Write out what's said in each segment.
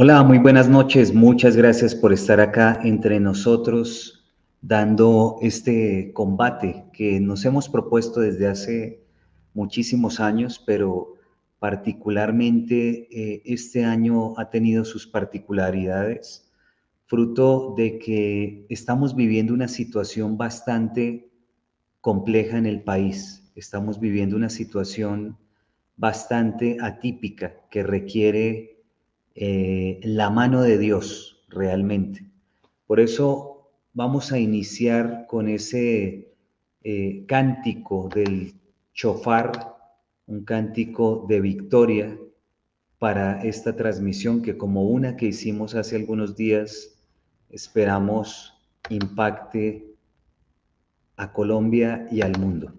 Hola, muy buenas noches. Muchas gracias por estar acá entre nosotros dando este combate que nos hemos propuesto desde hace muchísimos años, pero particularmente este año ha tenido sus particularidades, fruto de que estamos viviendo una situación bastante compleja en el país. Estamos viviendo una situación bastante atípica que requiere la mano de Dios realmente. Por eso vamos a iniciar con ese cántico del chofar, un cántico de victoria para esta transmisión que, como una que hicimos hace algunos días, esperamos impacte a Colombia y al mundo.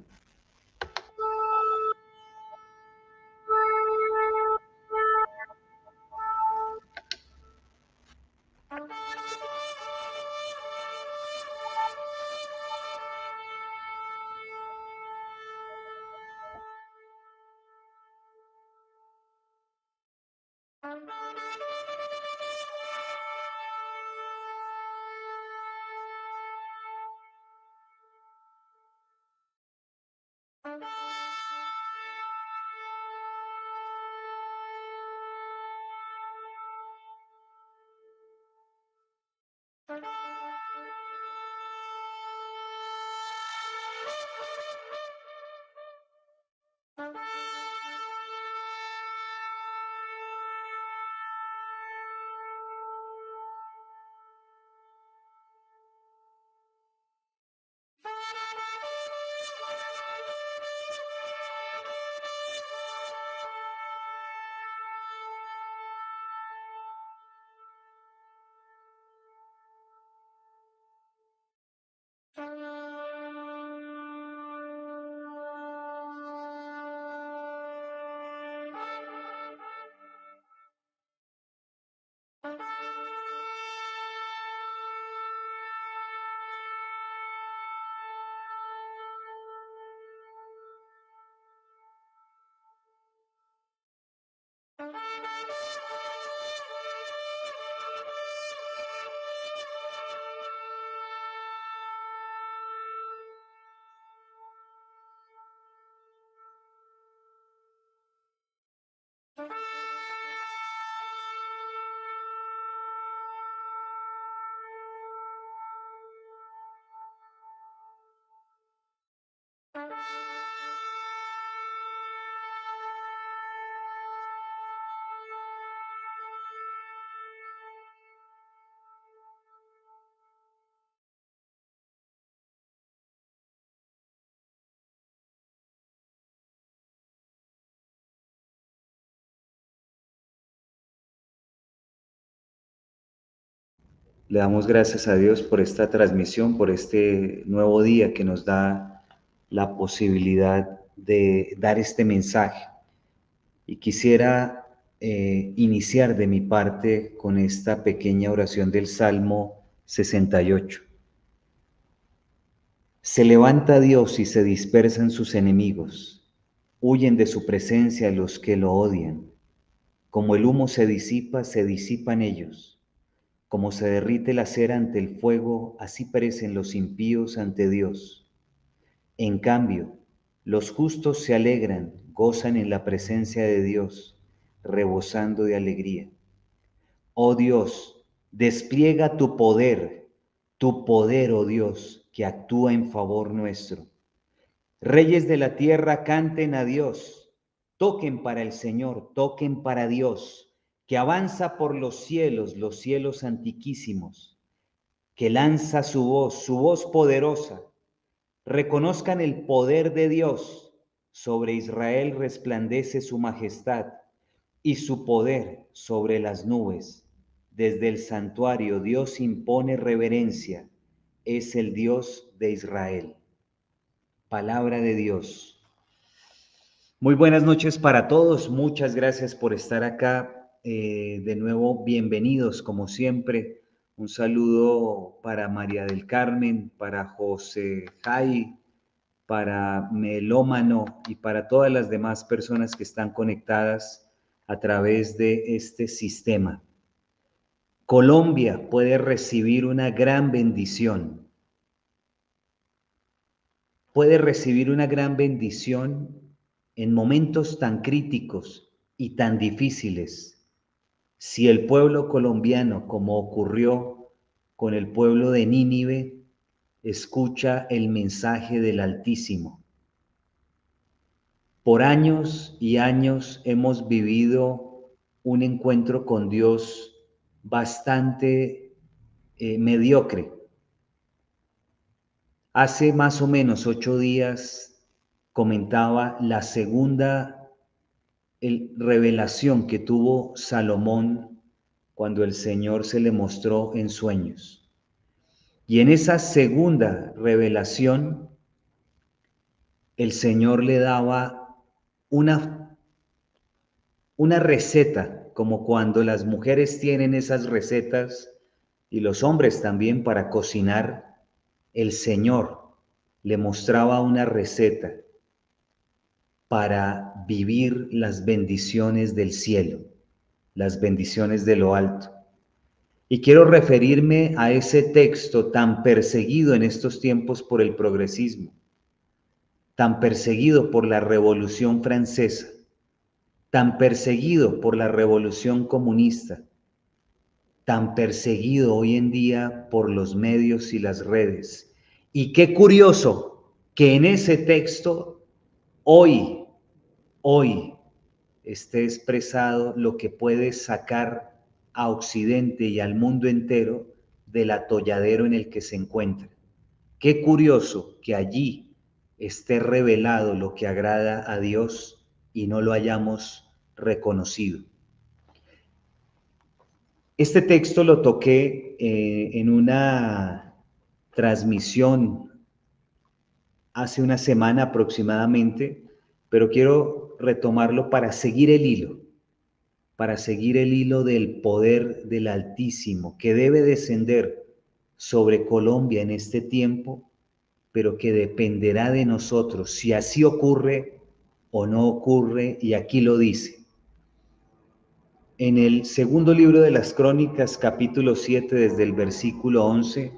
Le damos gracias a Dios por esta transmisión, por este nuevo día que nos da la posibilidad de dar este mensaje. Y quisiera iniciar de mi parte con esta pequeña oración del Salmo 68. Se levanta Dios y se dispersan sus enemigos, huyen de su presencia los que lo odian. Como el humo se disipan ellos. Como se derrite la cera ante el fuego, así perecen los impíos ante Dios. En cambio, los justos se alegran, gozan en la presencia de Dios, rebosando de alegría. Oh Dios, despliega tu poder, oh Dios, que actúa en favor nuestro. Reyes de la tierra, canten a Dios, toquen para el Señor, toquen para Dios, que avanza por los cielos antiquísimos, que lanza su voz poderosa. Reconozcan el poder de Dios, sobre Israel resplandece su majestad y su poder sobre las nubes. Desde el santuario Dios impone reverencia, es el Dios de Israel. Palabra de Dios. Muy buenas noches para todos, muchas gracias por estar acá. De nuevo, bienvenidos como siempre. Un saludo para María del Carmen, para José Jai, para Melómano y para todas las demás personas que están conectadas a través de este sistema. Colombia puede recibir una gran bendición. Puede recibir una gran bendición en momentos tan críticos y tan difíciles. Si el pueblo colombiano, como ocurrió con el pueblo de Nínive, escucha el mensaje del Altísimo. Por años y años hemos vivido un encuentro con Dios bastante mediocre. Hace más o menos 8 días comentaba la segunda revelación que tuvo Salomón cuando el Señor se le mostró en sueños. Y en esa segunda revelación, el Señor le daba una receta, como cuando las mujeres tienen esas recetas y los hombres también para cocinar. El Señor le mostraba una receta para vivir las bendiciones del cielo, las bendiciones de lo alto. Y quiero referirme a ese texto tan perseguido en estos tiempos por el progresismo, tan perseguido por la Revolución Francesa, tan perseguido por la Revolución Comunista, tan perseguido hoy en día por los medios y las redes. Y qué curioso que en ese texto hoy esté expresado lo que puede sacar a Occidente y al mundo entero del atolladero en el que se encuentra. Qué curioso que allí esté revelado lo que agrada a Dios y no lo hayamos reconocido. Este texto lo toqué en una transmisión hace una semana aproximadamente, pero quiero retomarlo para seguir el hilo del poder del Altísimo que debe descender sobre Colombia en este tiempo, pero que dependerá de nosotros si así ocurre o no ocurre, y aquí lo dice. En el segundo libro de las Crónicas, capítulo 7, desde el versículo 11,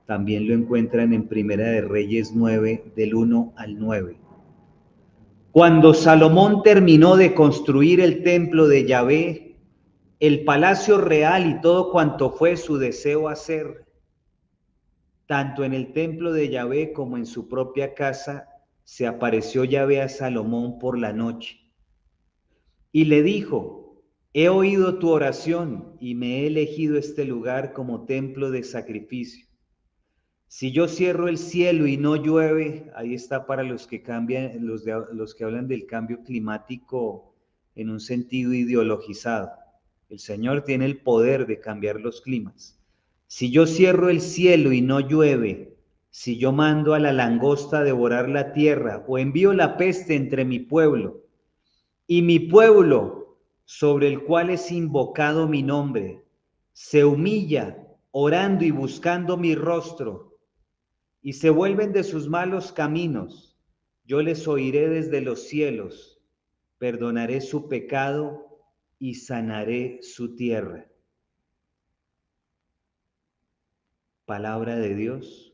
también lo encuentran en Primera de Reyes 9, del 1 al 9. Cuando Salomón terminó de construir el templo de Yahvé, el palacio real y todo cuanto fue su deseo hacer, tanto en el templo de Yahvé como en su propia casa, se apareció Yahvé a Salomón por la noche y le dijo: he oído tu oración y me he elegido este lugar como templo de sacrificio. Si yo cierro el cielo y no llueve, ahí está para los que cambian, los que hablan del cambio climático en un sentido ideologizado. El Señor tiene el poder de cambiar los climas. Si yo cierro el cielo y no llueve, si yo mando a la langosta a devorar la tierra o envío la peste entre mi pueblo, y mi pueblo, sobre el cual es invocado mi nombre, se humilla orando y buscando mi rostro, y se vuelven de sus malos caminos, yo les oiré desde los cielos, perdonaré su pecado y sanaré su tierra. Palabra de Dios.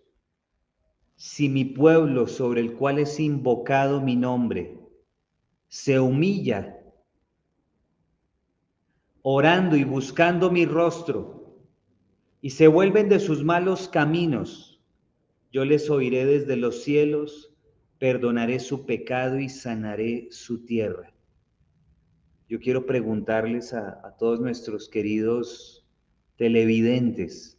Si mi pueblo, sobre el cual es invocado mi nombre, se humilla, orando y buscando mi rostro, y se vuelven de sus malos caminos, yo les oiré desde los cielos, perdonaré su pecado y sanaré su tierra. Yo quiero preguntarles a todos nuestros queridos televidentes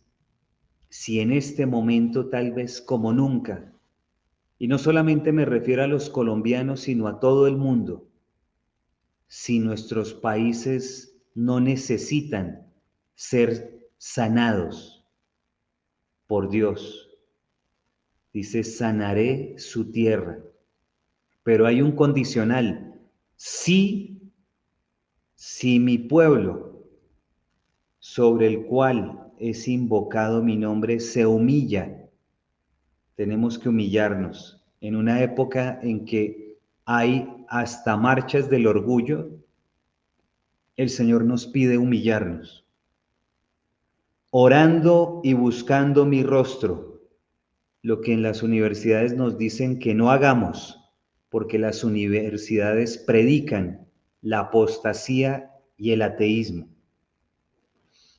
si en este momento, tal vez como nunca, y no solamente me refiero a los colombianos, sino a todo el mundo, si nuestros países no necesitan ser sanados por Dios. Dice: sanaré su tierra. Pero hay un condicional: si mi pueblo, sobre el cual es invocado mi nombre, se humilla. Tenemos que humillarnos. En una época en que hay hasta marchas del orgullo, el Señor nos pide humillarnos. orando y buscando mi rostro, lo que en las universidades nos dicen que no hagamos, porque las universidades predican la apostasía y el ateísmo,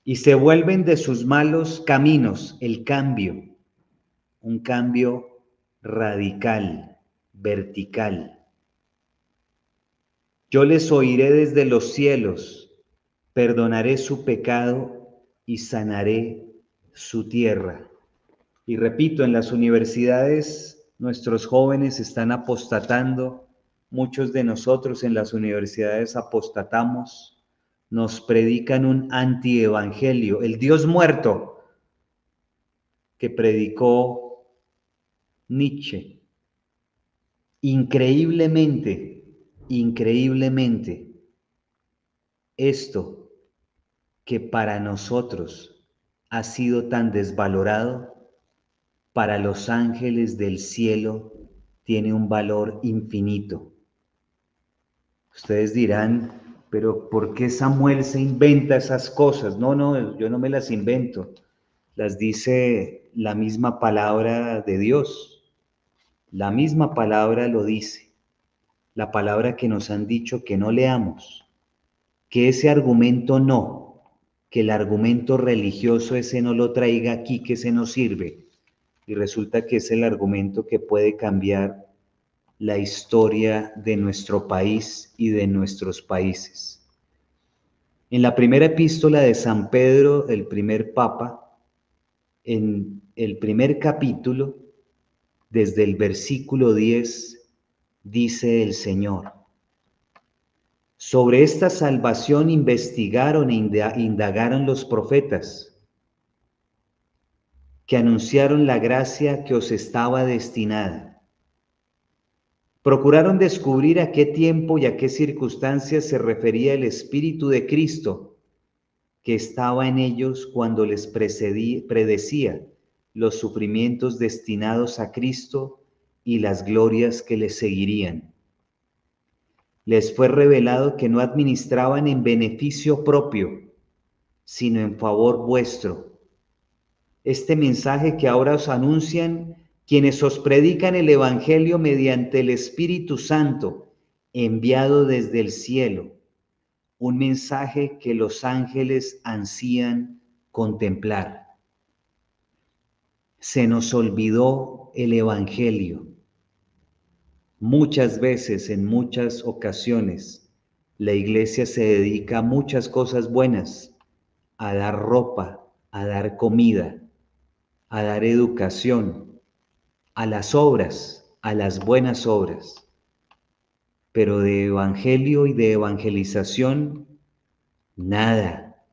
y se vuelven de sus malos caminos el cambio, un cambio radical, vertical. Yo les oiré desde los cielos, perdonaré su pecado y sanaré su tierra. Y repito, en las universidades nuestros jóvenes están apostatando, muchos de nosotros en las universidades apostatamos, nos predican un antievangelio, el Dios muerto que predicó Nietzsche. Increíblemente, esto que para nosotros ha sido tan desvalorado, para los ángeles del cielo tiene un valor infinito. Ustedes dirán, pero ¿por qué Samuel se inventa esas cosas? No, yo no me las invento. Las dice la misma palabra de Dios. La misma palabra lo dice. La palabra que nos han dicho que no leamos. Que ese argumento no, que el argumento religioso ese no lo traiga aquí, que ese no sirve. Y resulta que es el argumento que puede cambiar la historia de nuestro país y de nuestros países. En la primera epístola de San Pedro, el primer papa, en el primer capítulo, desde el versículo 10, dice el Señor: sobre esta salvación investigaron e indagaron los profetas, que anunciaron la gracia que os estaba destinada. Procuraron descubrir a qué tiempo y a qué circunstancias se refería el Espíritu de Cristo que estaba en ellos cuando les predecía los sufrimientos destinados a Cristo y las glorias que les seguirían. Les fue revelado que no administraban en beneficio propio, sino en favor vuestro. Este mensaje que ahora os anuncian quienes os predican el Evangelio mediante el Espíritu Santo, enviado desde el cielo, un mensaje que los ángeles ansían contemplar. Se nos olvidó el Evangelio. Muchas veces, en muchas ocasiones, la iglesia se dedica a muchas cosas buenas, a dar ropa, a dar comida, a dar educación, a las obras, a las buenas obras. Pero de evangelio y de evangelización, nada.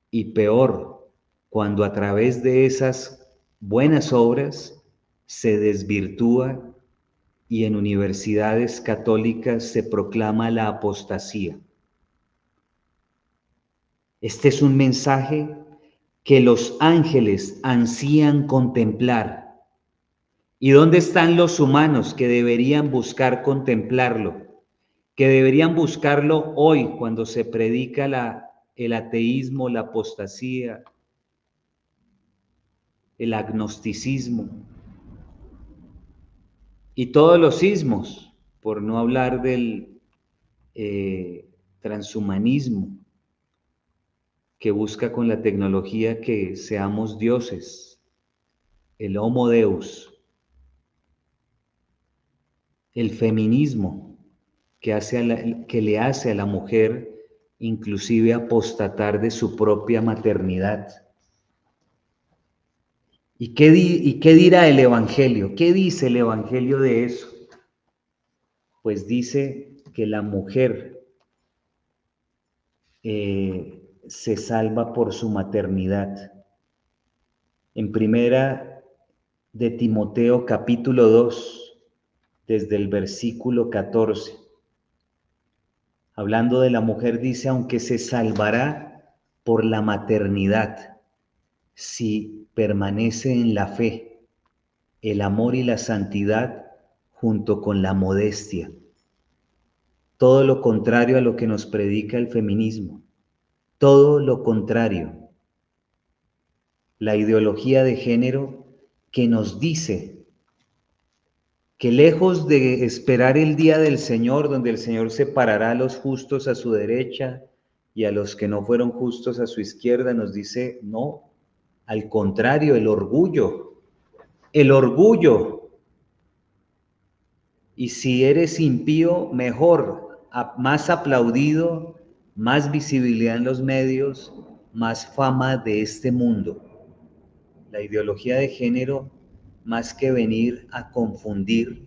Y peor, cuando a través de esas buenas obras se desvirtúa y en universidades católicas se proclama la apostasía. Este es un mensaje que los ángeles ansían contemplar. ¿Y dónde están los humanos que deberían buscar contemplarlo? Que deberían buscarlo hoy cuando se predica el ateísmo, la apostasía, el agnosticismo y todos los ismos, por no hablar del transhumanismo, que busca con la tecnología que seamos dioses, el Homo Deus, el feminismo que le hace a la mujer inclusive apostatar de su propia maternidad. ¿Y qué dirá el Evangelio? ¿Qué dice el Evangelio de eso? Pues dice que la mujer se salva por su maternidad. En primera de Timoteo capítulo 2, desde el versículo 14, hablando de la mujer, dice: aunque se salvará por la maternidad, si permanece en la fe, el amor y la santidad junto con la modestia. Todo lo contrario a lo que nos predica el feminismo. Todo lo contrario. la ideología de género que nos dice que lejos de esperar el día del Señor, donde el Señor separará a los justos a su derecha y a los que no fueron justos a su izquierda, nos dice, no, al contrario, el orgullo. Y si eres impío, mejor, más aplaudido, más visibilidad en los medios, más fama de este mundo. La ideología de género, más que venir a confundir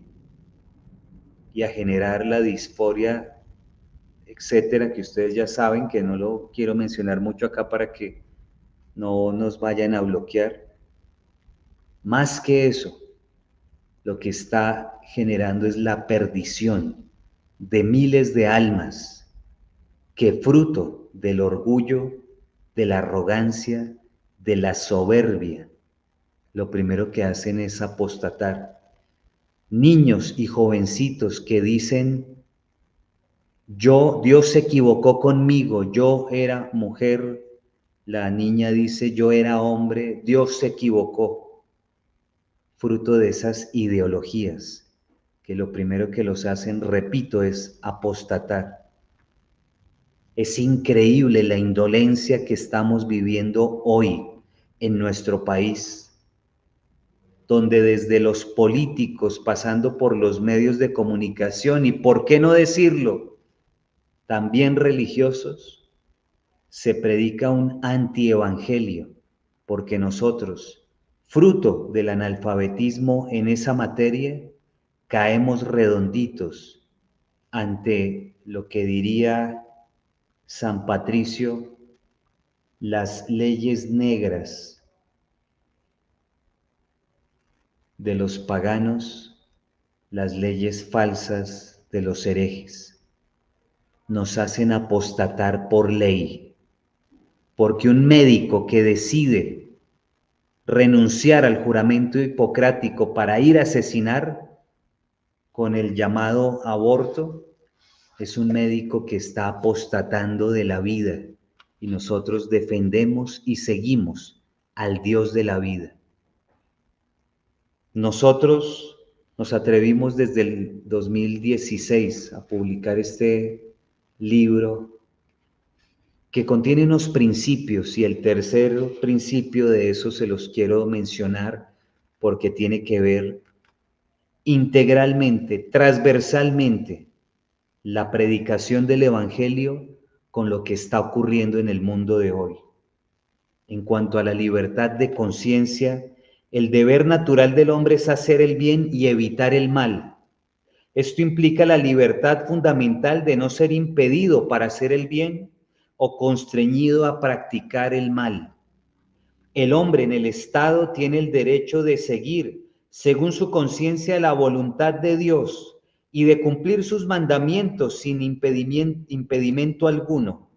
y a generar la disforia, etcétera, que ustedes ya saben, que no lo quiero mencionar mucho acá para que no nos vayan a bloquear. Más que eso, lo que está generando es la perdición de miles de almas que fruto del orgullo, de la arrogancia, de la soberbia, lo primero que hacen es apostatar. Niños y jovencitos que dicen, Dios se equivocó conmigo, yo era mujer, la niña dice, yo era hombre, Dios se equivocó, fruto de esas ideologías, que lo primero que los hacen, repito, es apostatar. Es increíble la indolencia que estamos viviendo hoy en nuestro país, donde desde los políticos, pasando por los medios de comunicación y, ¿por qué no decirlo?, también religiosos, se predica un antievangelio, porque nosotros, fruto del analfabetismo en esa materia, caemos redonditos ante lo que diría San Patricio, las leyes negras de los paganos, las leyes falsas de los herejes. Nos hacen apostatar por ley, porque un médico que decide renunciar al juramento hipocrático para ir a asesinar con el llamado aborto, es un médico que está apostatando de la vida, y nosotros defendemos y seguimos al Dios de la vida. Nosotros nos atrevimos desde el 2016 a publicar este libro que contiene unos principios, y el tercer principio de eso se los quiero mencionar porque tiene que ver integralmente, transversalmente, la predicación del Evangelio con lo que está ocurriendo en el mundo de hoy. En cuanto a la libertad de conciencia, el deber natural del hombre es hacer el bien y evitar el mal. Esto implica la libertad fundamental de no ser impedido para hacer el bien o constreñido a practicar el mal. El hombre en el Estado tiene el derecho de seguir, según su conciencia, la voluntad de Dios y de cumplir sus mandamientos sin impedimento alguno.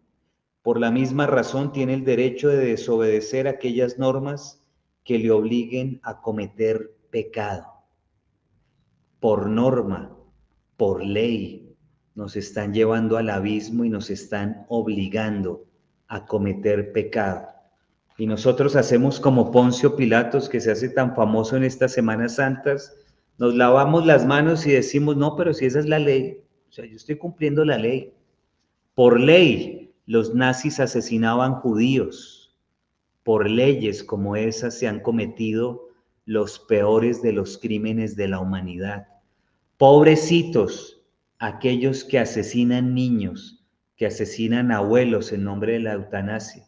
Por la misma razón tiene el derecho de desobedecer aquellas normas que le obliguen a cometer pecado. Por norma, por ley, nos están llevando al abismo y nos están obligando a cometer pecado. Y nosotros hacemos como Poncio Pilatos, que se hace tan famoso en estas Semanas Santas, nos lavamos las manos y decimos, no, pero si esa es la ley, o sea, yo estoy cumpliendo la ley. Por ley, los nazis asesinaban judíos. Por leyes como esas se han cometido los peores de los crímenes de la humanidad. Pobrecitos, aquellos que asesinan niños, que asesinan abuelos en nombre de la eutanasia.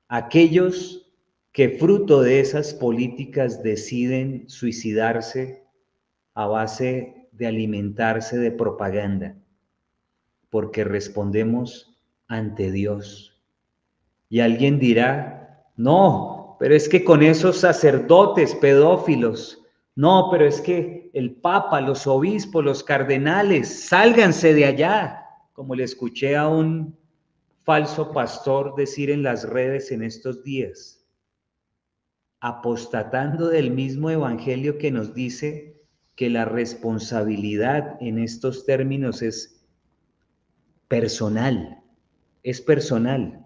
Aquellos que fruto de esas políticas deciden suicidarse a base de alimentarse de propaganda, porque respondemos ante Dios. Y alguien dirá, no, pero es que con esos sacerdotes pedófilos, no, pero es que el Papa, los obispos, los cardenales, sálganse de allá, como le escuché a un falso pastor decir en las redes en estos días, apostatando del mismo evangelio que nos dice que la responsabilidad en estos términos es personal, es personal.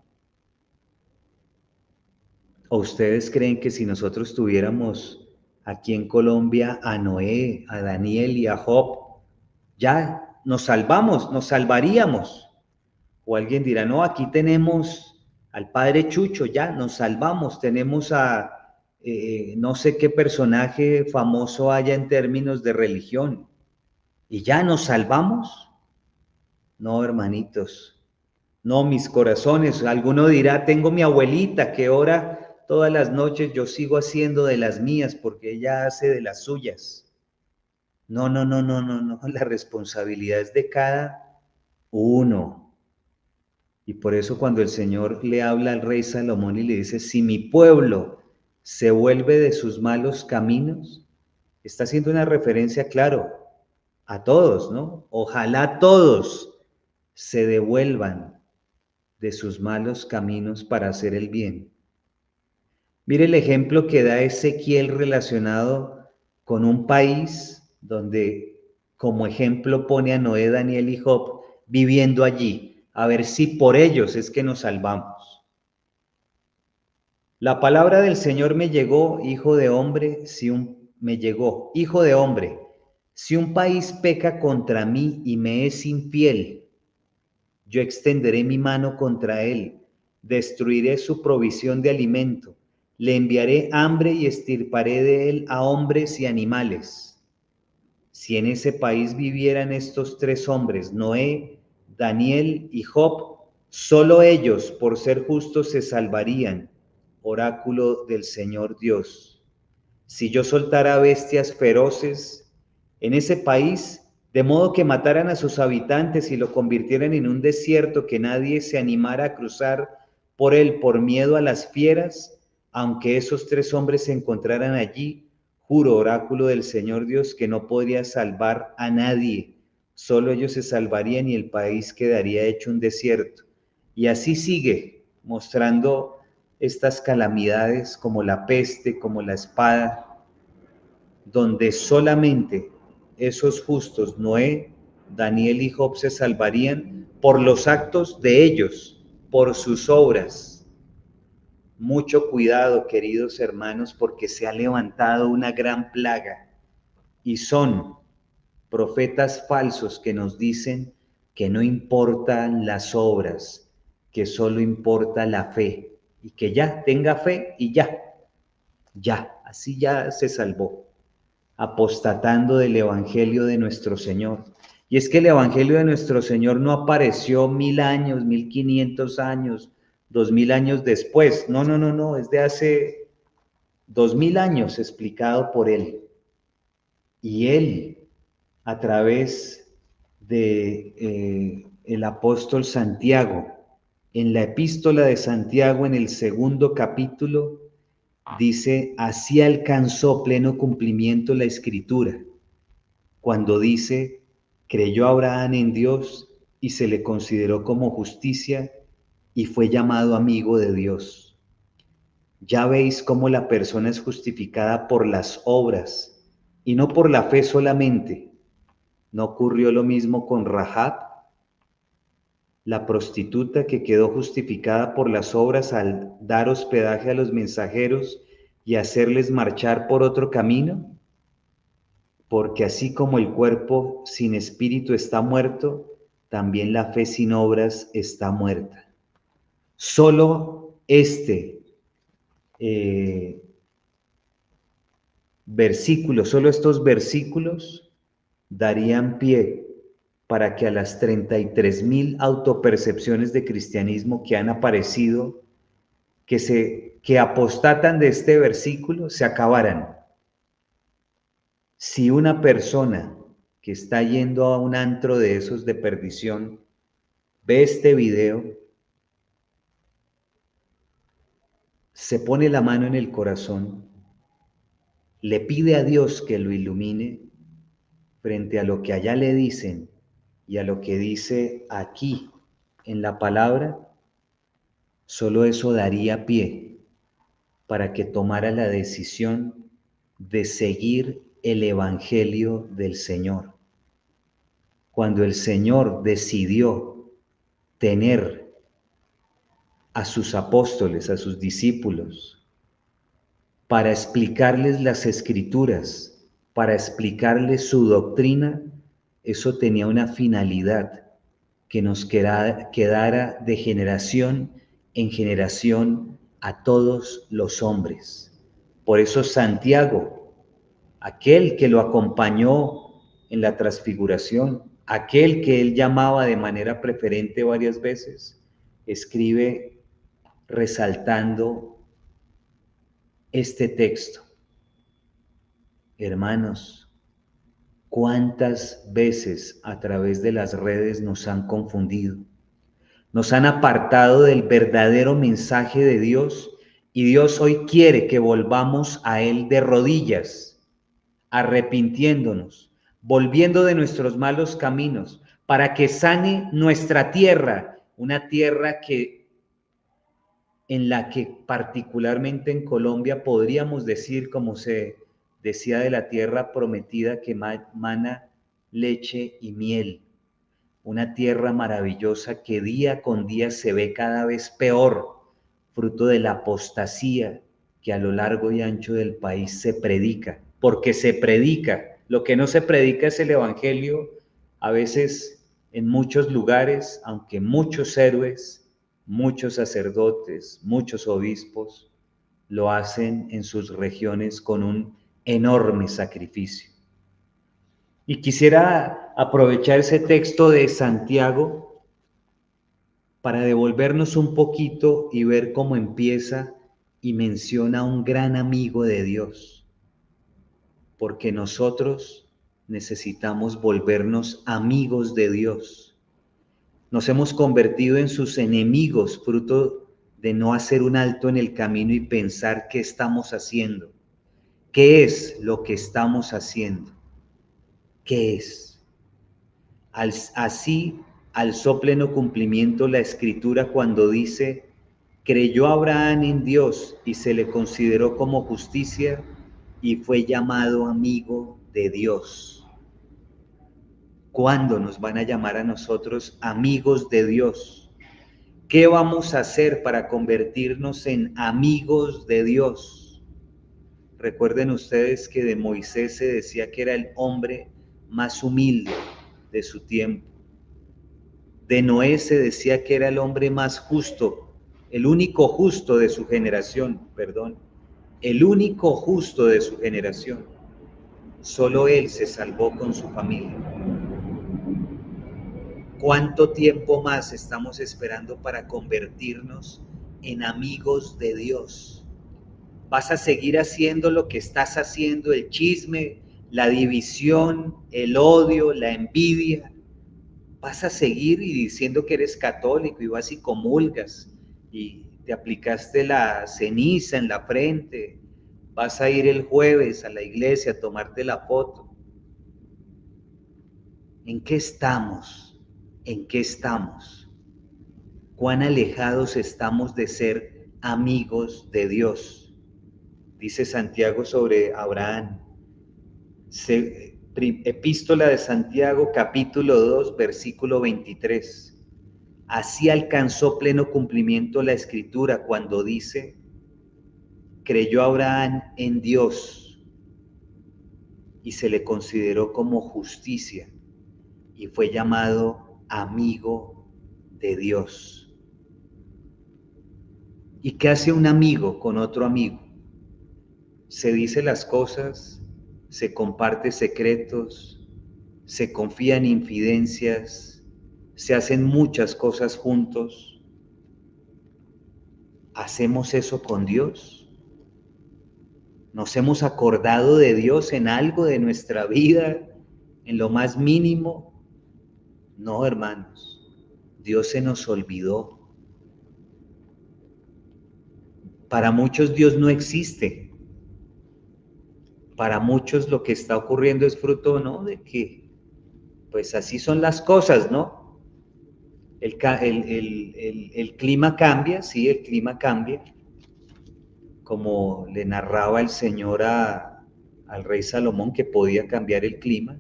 ¿O ustedes creen que si nosotros tuviéramos aquí en Colombia a Noé, a Daniel y a Job, ya nos salvamos, nos salvaríamos? O alguien dirá, no, aquí tenemos al padre Chucho, ya nos salvamos, tenemos a no sé qué personaje famoso haya en términos de religión, y ya nos salvamos. No, hermanitos, no, mis corazones. Alguno dirá, tengo mi abuelita que ora todas las noches, yo sigo haciendo de las mías porque ella hace de las suyas. No, no, no, no, no, no, la responsabilidad es de cada uno. Y por eso cuando el Señor le habla al rey Salomón y le dice, si mi pueblo se vuelve de sus malos caminos, está haciendo una referencia, claro, a todos, ¿no? Ojalá todos se devuelvan de sus malos caminos para hacer el bien. Mire el ejemplo que da Ezequiel relacionado con un país donde como ejemplo pone a Noé, Daniel y Job viviendo allí, a ver si por ellos es que nos salvamos. La palabra del Señor me llegó, hijo de hombre, hijo de hombre, si un país peca contra mí y me es infiel, yo extenderé mi mano contra él, destruiré su provisión de alimento, le enviaré hambre y extirparé de él a hombres y animales. Si en ese país vivieran estos tres hombres, Noé, Daniel y Job, solo ellos, por ser justos, se salvarían. Oráculo del Señor Dios. Si yo soltara bestias feroces en ese país, de modo que mataran a sus habitantes y lo convirtieran en un desierto que nadie se animara a cruzar por él por miedo a las fieras, aunque esos tres hombres se encontraran allí, juro, oráculo del Señor Dios, que no podría salvar a nadie, solo ellos se salvarían y el país quedaría hecho un desierto. Y así sigue mostrando estas calamidades como la peste, como la espada, donde solamente esos justos, Noé, Daniel y Job, se salvarían por los actos de ellos, por sus obras. Mucho cuidado, queridos hermanos, porque se ha levantado una gran plaga y son profetas falsos que nos dicen que no importan las obras, que solo importa la fe y que ya tenga fe y así ya se salvó, apostatando del Evangelio de nuestro Señor. Y es que el Evangelio de nuestro Señor no apareció 1000 años, 1500 años, 2000 años después. No, no, no, no, es de hace 2000 años explicado por Él. Y Él, a través de el apóstol Santiago, en la epístola de Santiago, en el 2 capítulo, dice, así alcanzó pleno cumplimiento la escritura, cuando dice, creyó Abraham en Dios y se le consideró como justicia y fue llamado amigo de Dios. Ya veis cómo la persona es justificada por las obras y no por la fe solamente. ¿No ocurrió lo mismo con Rahab, la prostituta que quedó justificada por las obras al dar hospedaje a los mensajeros y hacerles marchar por otro camino? Porque así como el cuerpo sin espíritu está muerto, también la fe sin obras está muerta. Solo eh, solo estos versículos darían pie para que a las 33,000 autopercepciones de cristianismo que han aparecido, que apostatan de este versículo, se acabaran. Si una persona que está yendo a un antro de esos de perdición ve este video, se pone la mano en el corazón, le pide a Dios que lo ilumine frente a lo que allá le dicen y a lo que dice aquí en la palabra, solo eso daría pie para que tomara la decisión de seguir el Evangelio del Señor. Cuando el Señor decidió tener a sus apóstoles, a sus discípulos, para explicarles las escrituras, para explicarles su doctrina, eso tenía una finalidad, que nos quedara de generación en generación a todos los hombres. Por eso Santiago, aquel que lo acompañó en la transfiguración, aquel que él llamaba de manera preferente varias veces, escribe resaltando este texto. Hermanos, ¿cuántas veces a través de las redes nos han confundido? Nos han apartado del verdadero mensaje de Dios, y Dios hoy quiere que volvamos a Él de rodillas, arrepintiéndonos, volviendo de nuestros malos caminos, para que sane nuestra tierra, una tierra en la que particularmente en Colombia podríamos decir, como se decía de la tierra prometida, que mana leche y miel. Una tierra maravillosa que día con día se ve cada vez peor, fruto de la apostasía que a lo largo y ancho del país se predica, porque se predica. Lo que no se predica es el evangelio, a veces en muchos lugares, aunque muchos héroes, muchos sacerdotes, muchos obispos lo hacen en sus regiones con un enorme sacrificio. Y quisiera aprovechar ese texto de Santiago para devolvernos un poquito y ver cómo empieza y menciona a un gran amigo de Dios, porque nosotros necesitamos volvernos amigos de Dios. Nos hemos convertido en sus enemigos, fruto de no hacer un alto en el camino y pensar qué estamos haciendo. ¿Qué es lo que estamos haciendo? ¿Qué es? Así alzó pleno cumplimiento la escritura cuando dice: creyó Abraham en Dios y se le consideró como justicia y fue llamado amigo de Dios. ¿Cuándo nos van a llamar a nosotros amigos de Dios? ¿Qué vamos a hacer para convertirnos en amigos de Dios? Recuerden ustedes que de Moisés se decía que era el hombre más humilde de su tiempo. De Noé se decía que era el hombre más justo, el único justo de su generación, el único justo de su generación. Solo él se salvó con su familia. ¿Cuánto tiempo más estamos esperando para convertirnos en amigos de Dios? ¿Vas a seguir haciendo lo que estás haciendo, el chisme, la división, el odio, la envidia? ¿Vas a seguir y diciendo que eres católico y vas y comulgas y te aplicaste la ceniza en la frente? ¿Vas a ir el jueves a la iglesia a tomarte la foto? ¿En qué estamos? ¿En qué estamos? ¿Cuán alejados estamos de ser amigos de Dios? Dice Santiago sobre Abraham. Epístola de Santiago, capítulo 2, versículo 23. Así alcanzó pleno cumplimiento la escritura cuando dice: creyó Abraham en Dios y se le consideró como justicia y fue llamado amigo de Dios. ¿Y qué hace un amigo con otro amigo? Se dice las cosas, se comparte secretos, se confía en infidencias, se hacen muchas cosas juntos. ¿Hacemos eso con Dios? ¿Nos hemos acordado de Dios en algo de nuestra vida, en lo más mínimo? No, hermanos, Dios se nos olvidó. Para muchos Dios no existe. Para muchos lo que está ocurriendo es fruto, ¿no?, de que, pues así son las cosas, ¿no? El clima cambia, sí, el clima cambia, como le narraba el Señor al rey Salomón, que podía cambiar el clima.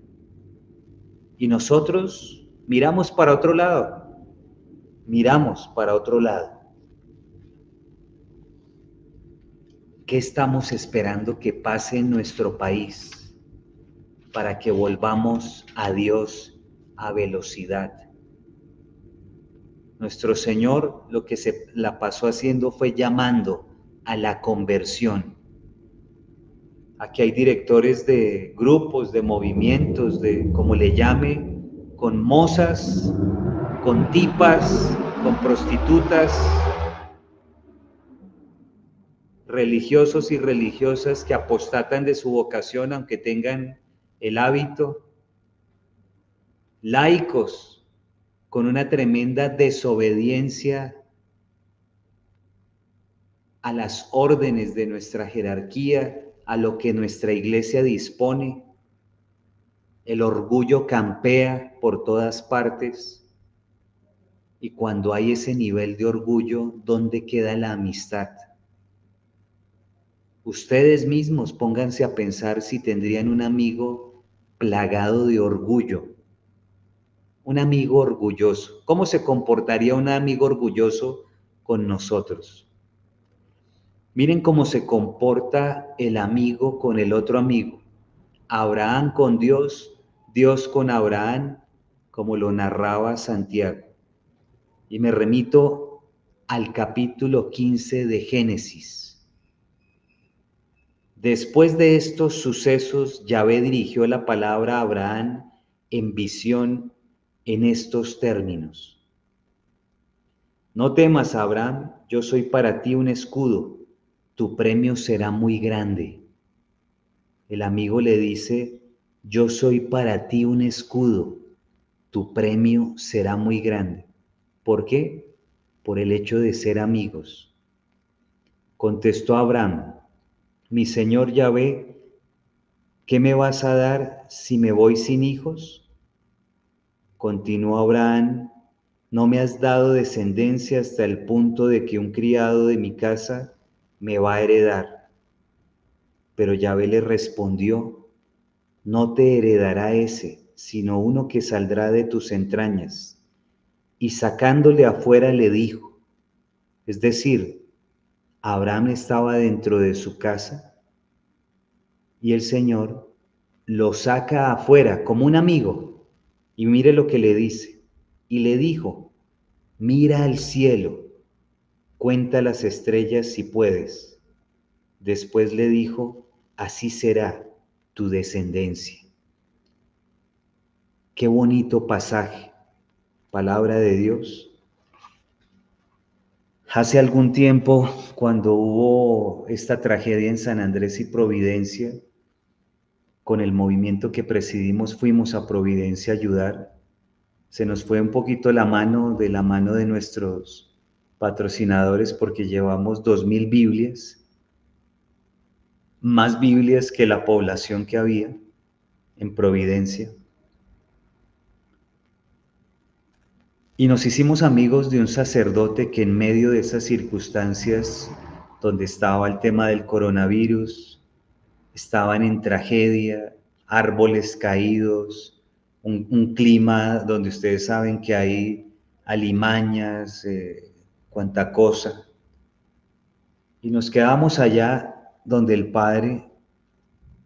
Y nosotros miramos para otro lado, ¿Qué estamos esperando que pase en nuestro país para que volvamos a Dios a velocidad? Nuestro Señor lo que se la pasó haciendo fue llamando a la conversión. Aquí hay directores de grupos, de movimientos, de como le llame, con mozas, con tipas, con prostitutas, religiosos y religiosas que apostatan de su vocación aunque tengan el hábito, laicos con una tremenda desobediencia a las órdenes de nuestra jerarquía, a lo que nuestra iglesia dispone. El orgullo campea por todas partes. Y cuando hay ese nivel de orgullo, ¿dónde queda la amistad? Ustedes mismos pónganse a pensar si tendrían un amigo plagado de orgullo, un amigo orgulloso. ¿Cómo se comportaría un amigo orgulloso con nosotros? Miren cómo se comporta el amigo con el otro amigo. Abraham con Dios, Dios con Abraham, como lo narraba Santiago. Y me remito al capítulo 15 de Génesis. Después de estos sucesos, Yahvé dirigió la palabra a Abraham en visión en estos términos. No temas, Abraham, yo soy para ti un escudo, tu premio será muy grande. El amigo le dice, yo soy para ti un escudo, tu premio será muy grande. ¿Por qué? Por el hecho de ser amigos. Contestó Abraham, mi señor Yahvé, ¿qué me vas a dar si me voy sin hijos? Continuó Abraham, no me has dado descendencia hasta el punto de que un criado de mi casa me va a heredar. Pero Yahvé le respondió, no te heredará ese, sino uno que saldrá de tus entrañas. Y sacándole afuera le dijo, es decir, Abraham estaba dentro de su casa y el Señor lo saca afuera como un amigo y mire lo que le dice. Y le dijo, mira al cielo, cuenta las estrellas si puedes. Después le dijo, así será tu descendencia. Qué bonito pasaje, palabra de Dios. Hace algún tiempo, cuando hubo esta tragedia en San Andrés y Providencia, con el movimiento que presidimos fuimos a Providencia a ayudar. Se nos fue un poquito la mano de nuestros patrocinadores porque llevamos 2000 Biblias, más Biblias que la población que había en Providencia. Y nos hicimos amigos de un sacerdote que en medio de esas circunstancias donde estaba el tema del coronavirus, estaban en tragedia, árboles caídos, un clima donde ustedes saben que hay alimañas, cuanta cosa. Y nos quedamos allá donde el Padre,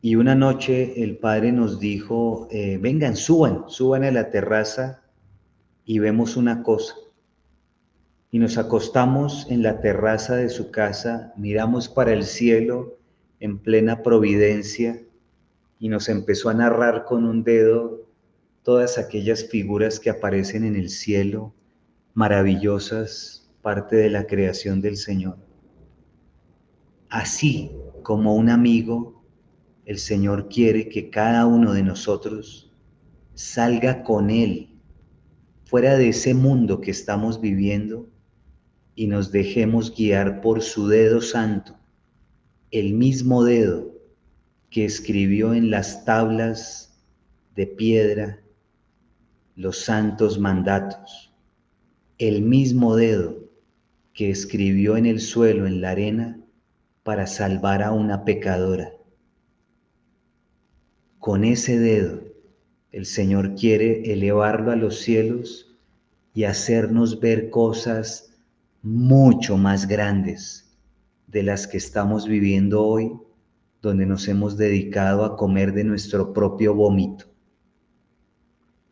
y una noche el Padre nos dijo, vengan, suban a la terraza y vemos una cosa. Y nos acostamos en la terraza de su casa, miramos para el cielo en plena providencia y nos empezó a narrar con un dedo todas aquellas figuras que aparecen en el cielo, maravillosas, parte de la creación del Señor. Así como un amigo, el Señor quiere que cada uno de nosotros salga con Él fuera de ese mundo que estamos viviendo y nos dejemos guiar por su dedo santo, el mismo dedo que escribió en las tablas de piedra los santos mandatos, el mismo dedo que escribió en el suelo, en la arena, para salvar a una pecadora. Con ese dedo, el Señor quiere elevarlo a los cielos y hacernos ver cosas mucho más grandes de las que estamos viviendo hoy, donde nos hemos dedicado a comer de nuestro propio vómito.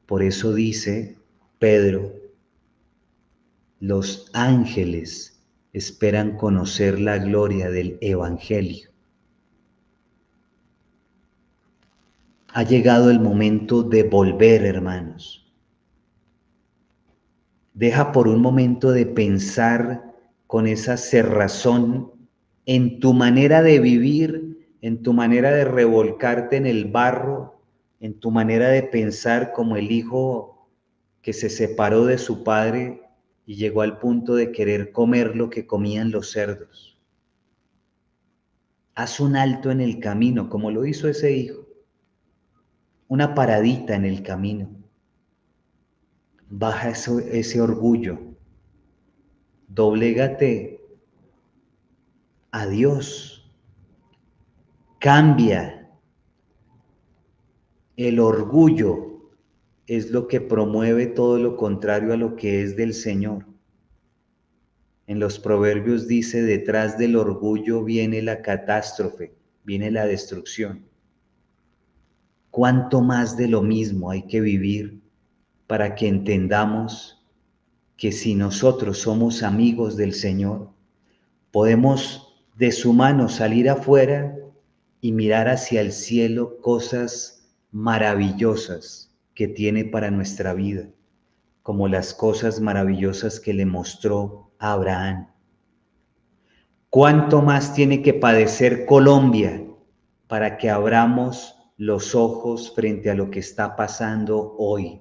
Por eso dice Pedro, los ángeles esperan conocer la gloria del Evangelio. Ha llegado el momento de volver, hermanos. Deja por un momento de pensar con esa cerrazón en tu manera de vivir, en tu manera de revolcarte en el barro, en tu manera de pensar como el hijo que se separó de su padre y llegó al punto de querer comer lo que comían los cerdos. Haz un alto en el camino, como lo hizo ese hijo. Una paradita en el camino. Baja ese orgullo. Doblégate a Dios. Cambia. El orgullo es lo que promueve todo lo contrario a lo que es del Señor. En los proverbios dice, detrás del orgullo viene la catástrofe, viene la destrucción. ¿Cuánto más de lo mismo hay que vivir para que entendamos que si nosotros somos amigos del Señor, podemos de su mano salir afuera y mirar hacia el cielo cosas maravillosas que tiene para nuestra vida, como las cosas maravillosas que le mostró a Abraham? ¿Cuánto más tiene que padecer Colombia para que abramos los ojos frente a lo que está pasando hoy?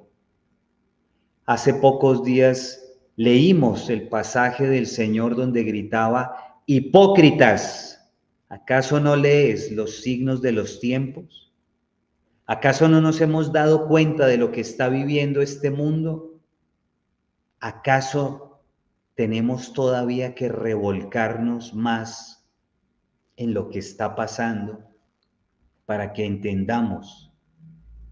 Hace pocos días leímos el pasaje del Señor donde gritaba, hipócritas, ¿acaso no lees los signos de los tiempos? ¿Acaso no nos hemos dado cuenta de lo que está viviendo este mundo? ¿Acaso tenemos todavía que revolcarnos más en lo que está pasando para que entendamos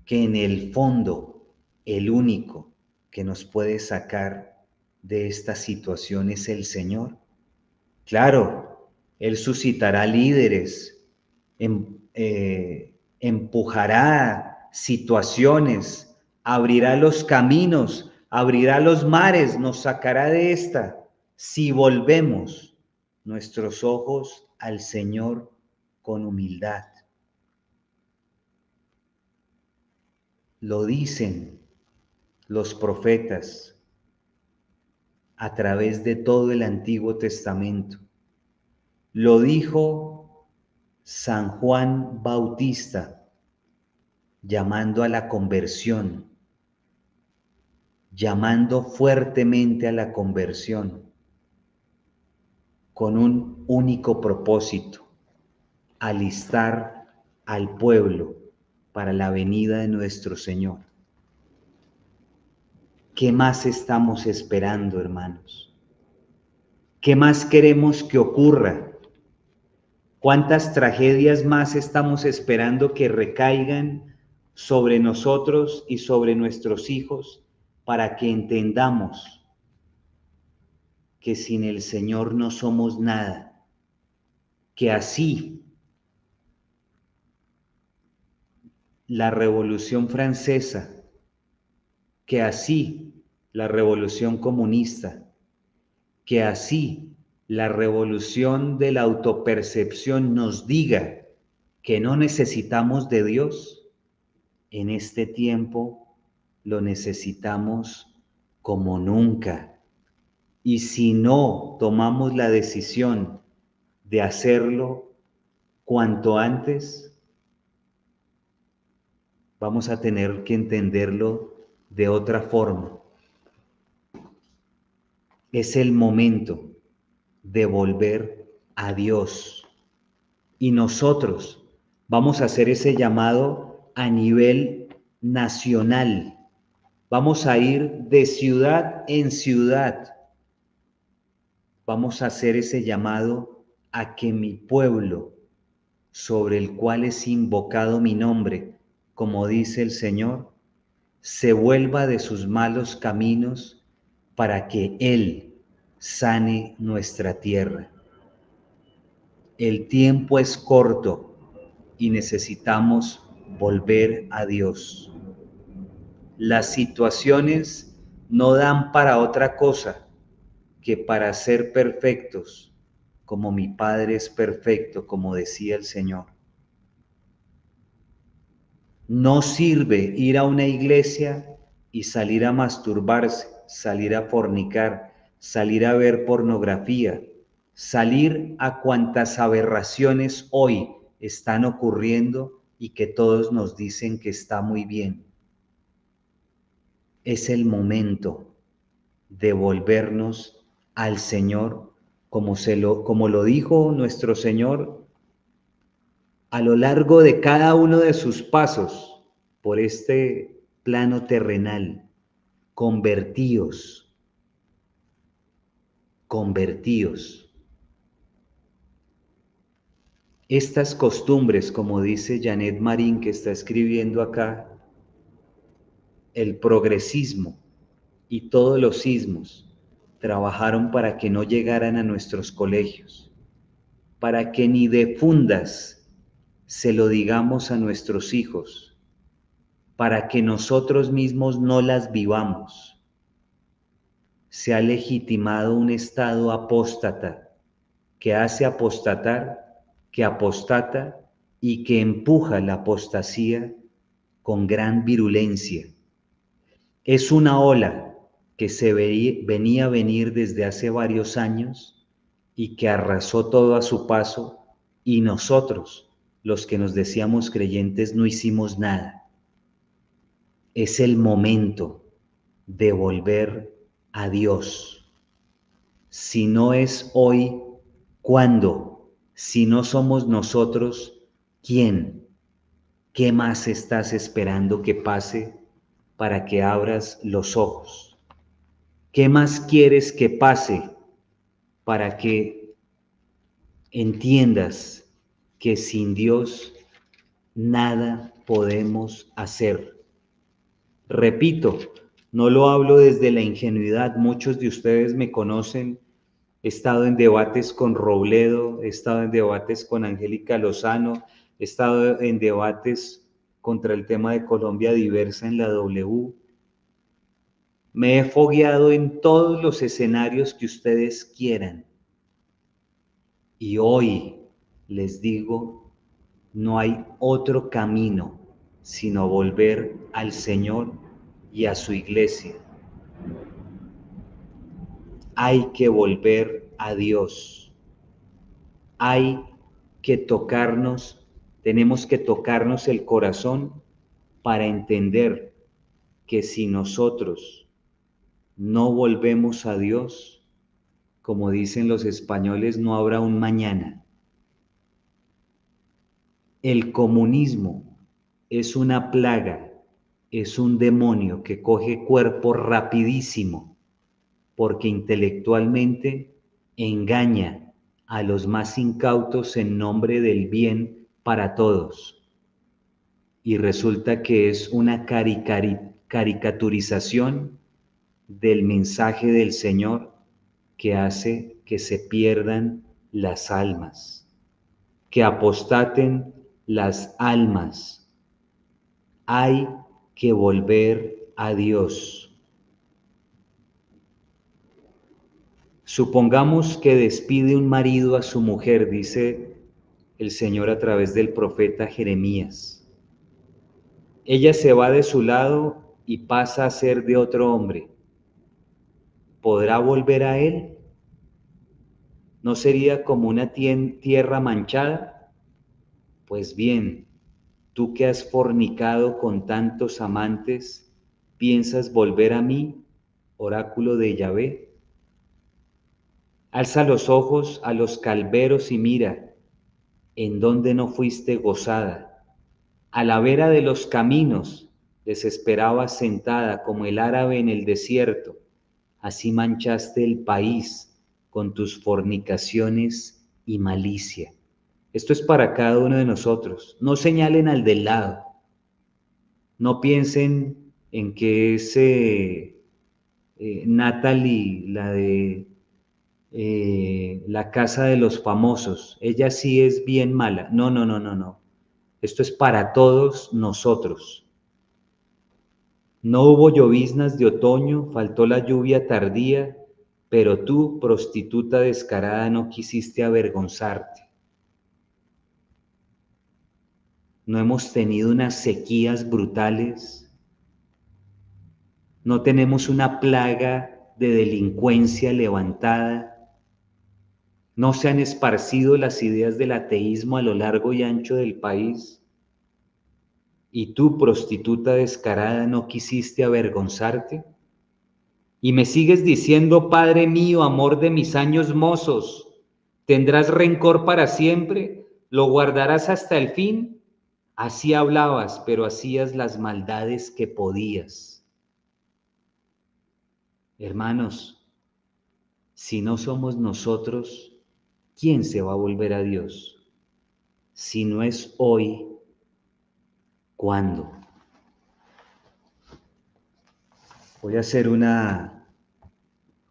que en el fondo el único que nos puede sacar de esta situación es el Señor? Claro, Él suscitará líderes, empujará situaciones, abrirá los caminos, abrirá los mares, nos sacará de esta, si volvemos nuestros ojos al Señor con humildad. Lo dicen los profetas a través de todo el Antiguo Testamento. Lo dijo San Juan Bautista, llamando a la conversión, llamando fuertemente a la conversión, con un único propósito: alistar al pueblo para la venida de nuestro Señor. ¿Qué más estamos esperando, hermanos? ¿Qué más queremos que ocurra? ¿Cuántas tragedias más estamos esperando que recaigan sobre nosotros y sobre nuestros hijos para que entendamos que sin el Señor no somos nada? Que así la Revolución Francesa, que así la Revolución Comunista, que así la revolución de la autopercepción nos diga que no necesitamos de Dios, en este tiempo lo necesitamos como nunca. Y si no tomamos la decisión de hacerlo cuanto antes, vamos a tener que entenderlo de otra forma. Es el momento de volver a Dios. Y nosotros vamos a hacer ese llamado a nivel nacional. Vamos a ir de ciudad en ciudad. Vamos a hacer ese llamado a que mi pueblo, sobre el cual es invocado mi nombre, como dice el Señor, se vuelva de sus malos caminos para que Él sane nuestra tierra. El tiempo es corto y necesitamos volver a Dios. Las situaciones no dan para otra cosa que para ser perfectos, como mi Padre es perfecto, como decía el Señor. No sirve ir a una iglesia y salir a masturbarse, salir a fornicar, salir a ver pornografía, salir a cuantas aberraciones hoy están ocurriendo y que todos nos dicen que está muy bien. Es el momento de volvernos al Señor, como lo dijo nuestro Señor a lo largo de cada uno de sus pasos por este plano terrenal. Convertíos, convertíos. Estas costumbres, como dice Janet Marín, que está escribiendo acá, el progresismo y todos los sismos trabajaron para que no llegaran a nuestros colegios, para que ni de fundas se lo digamos a nuestros hijos, para que nosotros mismos no las vivamos. Se ha legitimado un estado apóstata que hace apostatar, que apostata y que empuja la apostasía con gran virulencia. Es una ola que venía a venir desde hace varios años y que arrasó todo a su paso, y nosotros, los que nos decíamos creyentes, no hicimos nada. Es el momento de volver a Dios. Si no es hoy, ¿cuándo? Si no somos nosotros, ¿quién? ¿Qué más estás esperando que pase para que abras los ojos? ¿Qué más quieres que pase para que entiendas que sin Dios nada podemos hacer? Repito, no lo hablo desde la ingenuidad. Muchos de ustedes me conocen. He estado en debates con Robledo, he estado en debates con Angélica Lozano, he estado en debates contra el tema de Colombia Diversa en la W. Me he fogueado en todos los escenarios que ustedes quieran. Y hoy les digo, no hay otro camino sino volver al Señor y a su iglesia. Hay que volver a Dios. Hay que tocarnos, tenemos que tocarnos el corazón para entender que si nosotros no volvemos a Dios, como dicen los españoles, no habrá un mañana. El comunismo es una plaga, es un demonio que coge cuerpo rapidísimo, porque intelectualmente engaña a los más incautos en nombre del bien para todos. Y resulta que es una caricaturización del mensaje del Señor que hace que se pierdan las almas, que apostaten las almas. Hay que volver a Dios. Supongamos que despide un marido a su mujer, dice el Señor a través del profeta Jeremías. Ella se va de su lado y pasa a ser de otro hombre. ¿Podrá volver a él? ¿No sería como una tierra manchada? Pues bien, tú que has fornicado con tantos amantes, ¿piensas volver a mí, oráculo de Yahvé? Alza los ojos a los calveros y mira, en donde no fuiste gozada. A la vera de los caminos les esperabas sentada como el árabe en el desierto. Así manchaste el país con tus fornicaciones y malicia. Esto es para cada uno de nosotros. No señalen al del lado. No piensen en que es Natalie, la de La casa de los famosos, ella sí es bien mala. No, no, no, no, no. Esto es para todos nosotros. No hubo lloviznas de otoño, faltó la lluvia tardía, pero tú, prostituta descarada, no quisiste avergonzarte. No hemos tenido unas sequías brutales, no tenemos una plaga de delincuencia levantada, no se han esparcido las ideas del ateísmo a lo largo y ancho del país. Y tú, prostituta descarada, no quisiste avergonzarte. Y me sigues diciendo, Padre mío, amor de mis años mozos, ¿tendrás rencor para siempre? ¿Lo guardarás hasta el fin? Así hablabas, pero hacías las maldades que podías. Hermanos, si no somos nosotros, ¿quién se va a volver a Dios? Si no es hoy, ¿cuándo? Voy a hacer una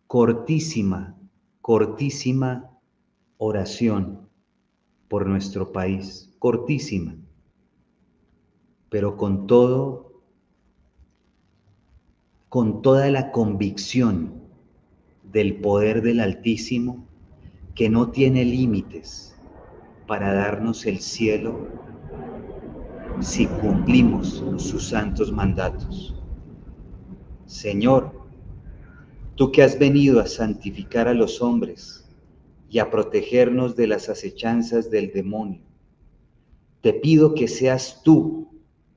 cortísima oración por nuestro país, cortísima, pero con toda la convicción del poder del Altísimo, que no tiene límites para darnos el cielo si cumplimos sus santos mandatos. Señor, tú que has venido a santificar a los hombres y a protegernos de las acechanzas del demonio, te pido que seas tú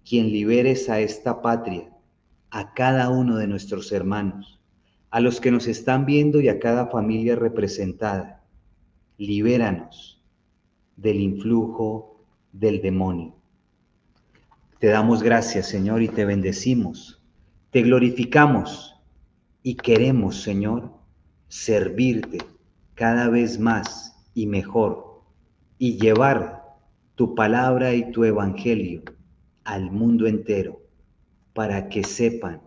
quien liberes a esta patria, a cada uno de nuestros hermanos, a los que nos están viendo y a cada familia representada. Libéranos del influjo del demonio. Te damos gracias, Señor, y te bendecimos. Te glorificamos y queremos, Señor, servirte cada vez más y mejor y llevar tu palabra y tu evangelio al mundo entero para que sepan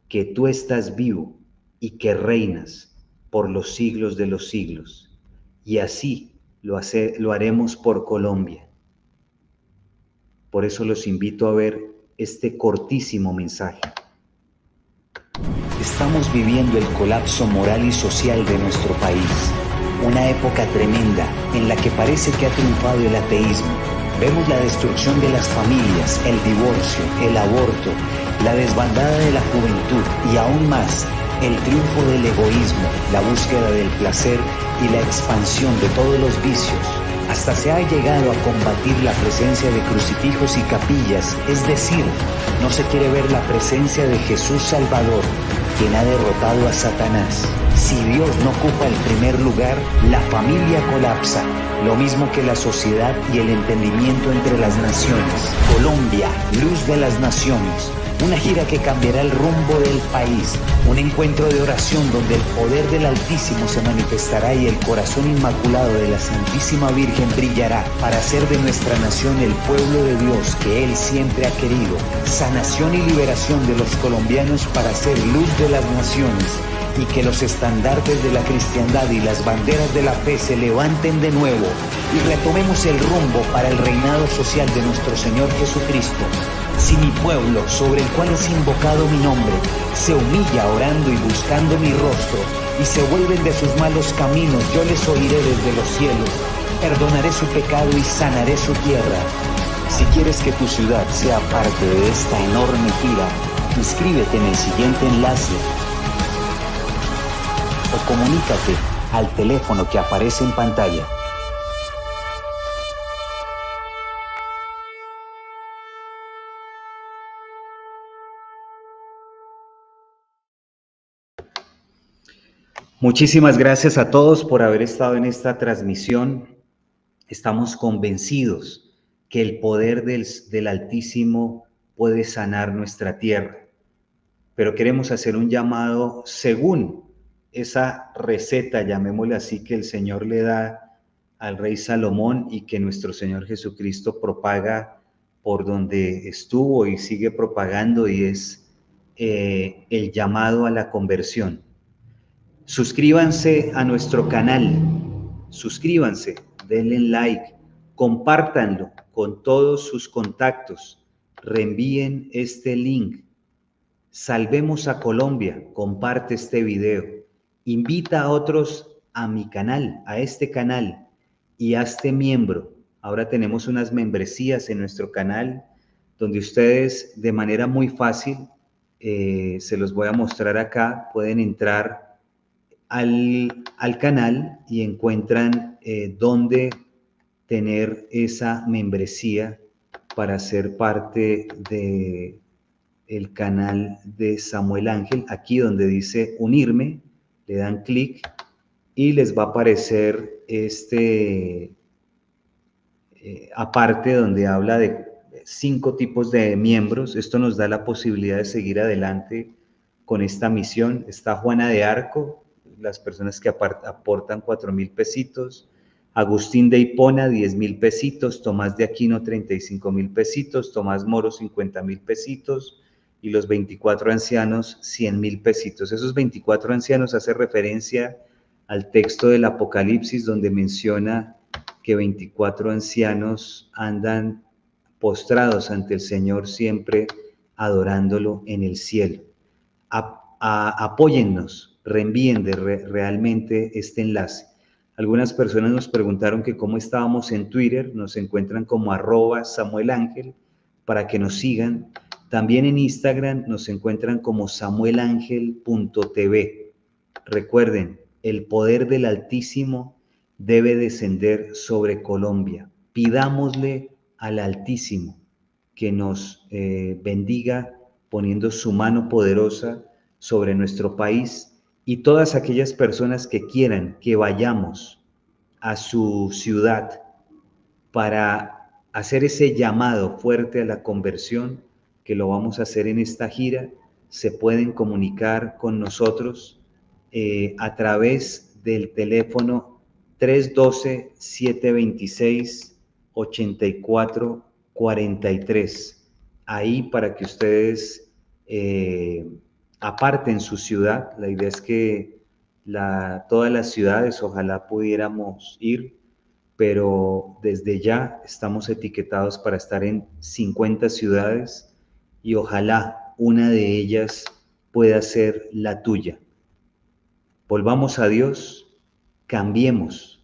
que tú estás vivo y que reinas por los siglos de los siglos. Y así lo haremos por Colombia. Por eso los invito a ver este cortísimo mensaje. Estamos viviendo el colapso moral y social de nuestro país. Una época tremenda en la que parece que ha triunfado el ateísmo. Vemos la destrucción de las familias, el divorcio, el aborto, la desbandada de la juventud y aún más, el triunfo del egoísmo, la búsqueda del placer y la expansión de todos los vicios. Hasta se ha llegado a combatir la presencia de crucifijos y capillas, es decir, no se quiere ver la presencia de Jesús Salvador, quien ha derrotado a Satanás. Si Dios no ocupa el primer lugar, la familia colapsa, lo mismo que la sociedad y el entendimiento entre las naciones. Colombia, luz de las naciones. Una gira que cambiará el rumbo del país, un encuentro de oración donde el poder del Altísimo se manifestará y el corazón inmaculado de la Santísima Virgen brillará para hacer de nuestra nación el pueblo de Dios que Él siempre ha querido, sanación y liberación de los colombianos para ser luz de las naciones y que los estandartes de la cristiandad y las banderas de la fe se levanten de nuevo y retomemos el rumbo para el reinado social de nuestro Señor Jesucristo. Si mi pueblo, sobre el cual es invocado mi nombre, se humilla orando y buscando mi rostro, y se vuelven de sus malos caminos, yo les oiré desde los cielos, perdonaré su pecado y sanaré su tierra. Si quieres que tu ciudad sea parte de esta enorme gira, inscríbete en el siguiente enlace o comunícate al teléfono que aparece en pantalla. Muchísimas gracias a todos por haber estado en esta transmisión. Estamos convencidos que el poder del Altísimo puede sanar nuestra tierra, pero queremos hacer un llamado según esa receta, llamémosle así, que el Señor le da al rey Salomón y que nuestro Señor Jesucristo propaga por donde estuvo y sigue propagando, y es el llamado a la conversión. Suscríbanse a nuestro canal, suscríbanse, denle like, compártanlo con todos sus contactos, reenvíen este link. Salvemos a Colombia, comparte este video, invita a otros a mi canal, a este canal, y hazte miembro. Ahora tenemos unas membresías en nuestro canal donde ustedes de manera muy fácil, se los voy a mostrar acá, pueden entrar al canal y encuentran dónde tener esa membresía para ser parte de el canal de Samuel Ángel. Aquí donde dice unirme, le dan clic y les va a aparecer aparte donde habla de 5 tipos de miembros. Esto nos da la posibilidad de seguir adelante con esta misión. Está Juana de Arco, las personas que aportan 4,000 pesitos. Agustín de Hipona, 10,000 pesitos. Tomás de Aquino, 35,000 pesitos. Tomás Moro, 50,000 pesitos. Y los 24 ancianos, 100,000 pesitos. Esos 24 ancianos hace referencia al texto del Apocalipsis donde menciona que 24 ancianos andan postrados ante el Señor siempre adorándolo en el cielo. Apóyennos, reenvíen realmente este enlace. Algunas personas nos preguntaron que cómo estábamos en Twitter, nos encuentran como @SamuelAngel para que nos sigan. También en Instagram nos encuentran como samuelangel.tv. Recuerden, el poder del Altísimo debe descender sobre Colombia. Pidámosle al Altísimo que nos bendiga poniendo su mano poderosa sobre nuestro país y todas aquellas personas que quieran que vayamos a su ciudad para hacer ese llamado fuerte a la conversión, que lo vamos a hacer en esta gira. Se pueden comunicar con nosotros a través del teléfono 312-726-8443. Ahí para que ustedes aparten su ciudad. La idea es que todas las ciudades ojalá pudiéramos ir, pero desde ya estamos etiquetados para estar en 50 ciudades y ojalá una de ellas pueda ser la tuya. Volvamos a Dios, cambiemos.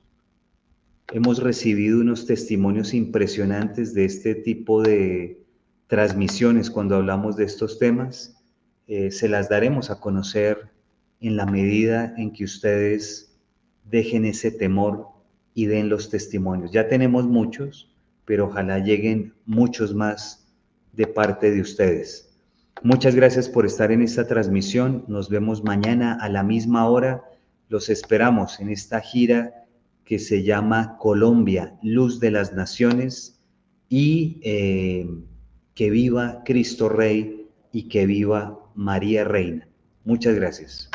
Hemos recibido unos testimonios impresionantes de este tipo de transmisiones cuando hablamos de estos temas. Se las daremos a conocer en la medida en que ustedes dejen ese temor y den los testimonios. Ya tenemos muchos, pero ojalá lleguen muchos más de parte de ustedes. Muchas gracias por estar en esta transmisión. Nos vemos mañana a la misma hora. Los esperamos en esta gira que se llama Colombia, Luz de las Naciones, y que viva Cristo Rey y que viva María Reina. Muchas gracias.